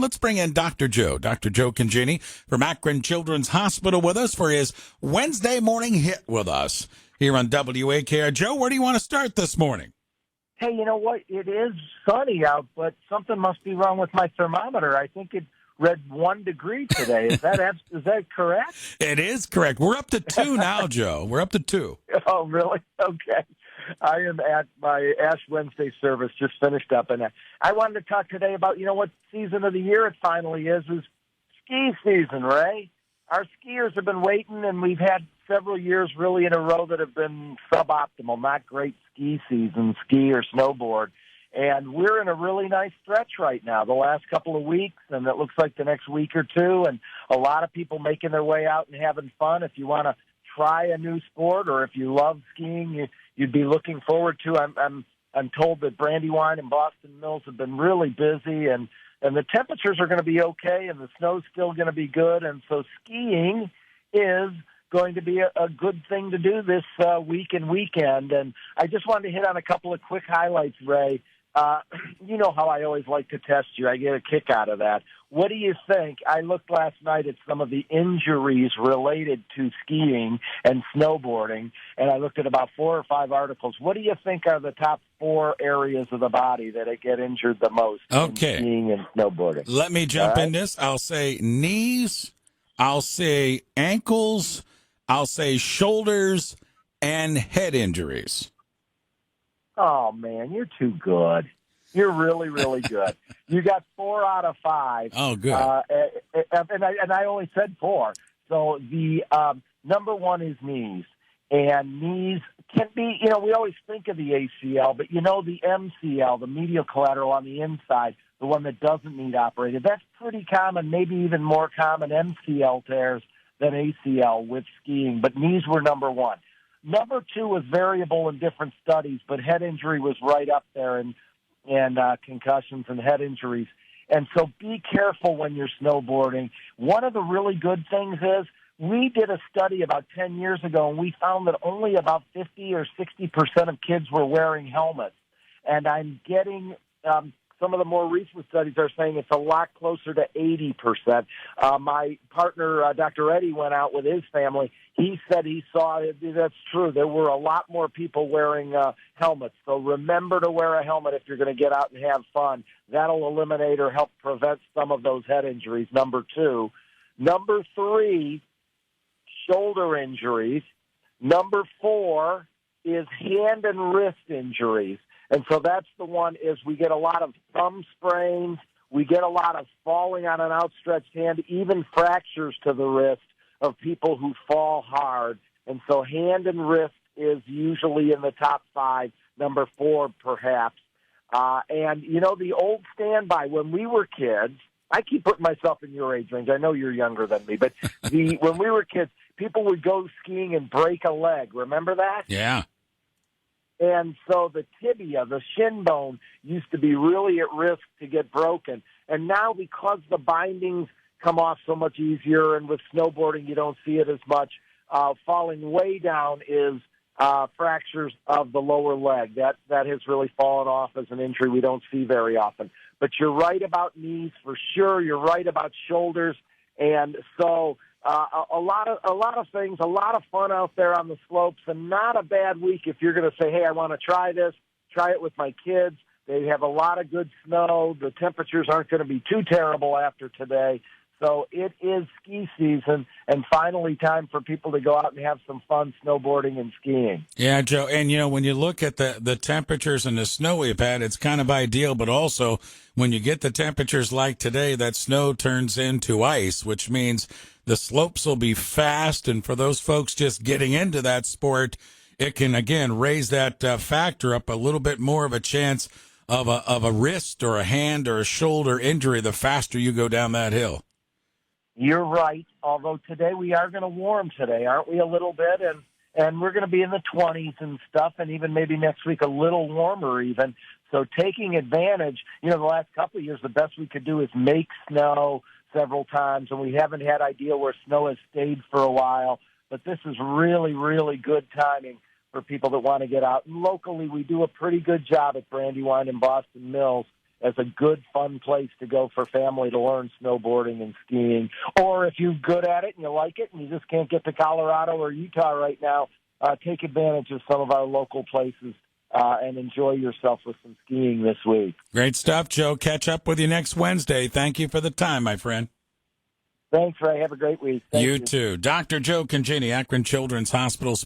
let's bring in Dr. Joe. Dr. Joe Congini from Akron Children's Hospital with us for his Wednesday morning hit with us here on WAKR. Joe, where do you want to start this morning? Hey, you know what? It is sunny out, but something must be wrong with my thermometer. I think it read 1 degree today. Is that correct? It is correct. We're up to 2 now, Joe. We're up to 2. Oh, really? Okay. I am at my Ash Wednesday service, just finished up, and I wanted to talk today about, what season of the year it finally is ski season, Ray. Our skiers have been waiting, and we've had several years really in a row that have been suboptimal, not great ski season, ski or snowboard. And we're in a really nice stretch right now, the last couple of weeks, and it looks like the next week or two, and a lot of people making their way out and having fun. If you want to try a new sport or if you love skiing, you'd be looking forward to. I'm told that Brandywine and Boston Mills have been really busy, and the temperatures are going to be okay, and the snow's still going to be good, and so skiing is going to be a good thing to do this week and weekend. And I just wanted to hit on a couple of quick highlights, Ray. You know how I always like to test you. I get a kick out of that. What do you think? I looked last night at some of the injuries related to skiing and snowboarding, and I looked at about 4 or 5 articles. What do you think are the top 4 areas of the body that get injured the most in skiing and snowboarding? Let me jump in this. I'll say knees, I'll say ankles, I'll say shoulders, and head injuries. Oh, man, you're too good. You're really, really good. You got 4 out of 5. Oh, good. And I only said 4. So the number 1 is knees. And knees can be, we always think of the ACL, but the MCL, the medial collateral on the inside, the one that doesn't need operated, that's pretty common, maybe even more common MCL tears than ACL with skiing. But knees were number 1. Number 2 was variable in different studies, but head injury was right up there, and concussions and head injuries. And so be careful when you're snowboarding. One of the really good things is we did a study about 10 years ago, and we found that only about 50 or 60% of kids were wearing helmets. And I'm getting some of the more recent studies are saying it's a lot closer to 80%. My partner, Dr. Eddie, went out with his family. He said he saw it. That's true. There were a lot more people wearing helmets. So remember to wear a helmet if you're going to get out and have fun. That'll eliminate or help prevent some of those head injuries, number 2. Number 3, shoulder injuries. Number 4 is hand and wrist injuries. And so that's the one is we get a lot of thumb sprains. We get a lot of falling on an outstretched hand, even fractures to the wrist of people who fall hard. And so hand and wrist is usually in the top 5, number 4 perhaps. And, the old standby, when we were kids, I keep putting myself in your age range. I know you're younger than me, but when we were kids, people would go skiing and break a leg. Remember that? Yeah. And so the tibia, the shin bone, used to be really at risk to get broken. And now because the bindings come off so much easier, and with snowboarding you don't see it as much, falling way down is fractures of the lower leg. That has really fallen off as an injury we don't see very often. But you're right about knees for sure. You're right about shoulders. And so a lot of things, a lot of fun out there on the slopes, and not a bad week if you're going to say, hey, I want to try this, try it with my kids. They have a lot of good snow. The temperatures aren't going to be too terrible after today. So it is ski season, and finally time for people to go out and have some fun snowboarding and skiing. Yeah, Joe, and when you look at the temperatures and the snow we've had, it's kind of ideal, but also when you get the temperatures like today, that snow turns into ice, which means the slopes will be fast, and for those folks just getting into that sport, it can, again, raise that factor up a little bit more of a chance of a wrist or a hand or a shoulder injury the faster you go down that hill. You're right, although today we are going to warm today, aren't we, a little bit? And we're going to be in the 20s and stuff, and even maybe next week a little warmer even. So taking advantage, the last couple of years, the best we could do is make snow several times, and we haven't had idea where snow has stayed for a while. But this is really, really good timing for people that want to get out. And locally, we do a pretty good job at Brandywine and Boston Mills as a good, fun place to go for family to learn snowboarding and skiing. Or if you're good at it and you like it and you just can't get to Colorado or Utah right now, take advantage of some of our local places and enjoy yourself with some skiing this week. Great stuff, Joe. Catch up with you next Wednesday. Thank you for the time, my friend. Thanks, Ray. Have a great week. Thank you too. Dr. Joe Congini, Akron Children's Hospital.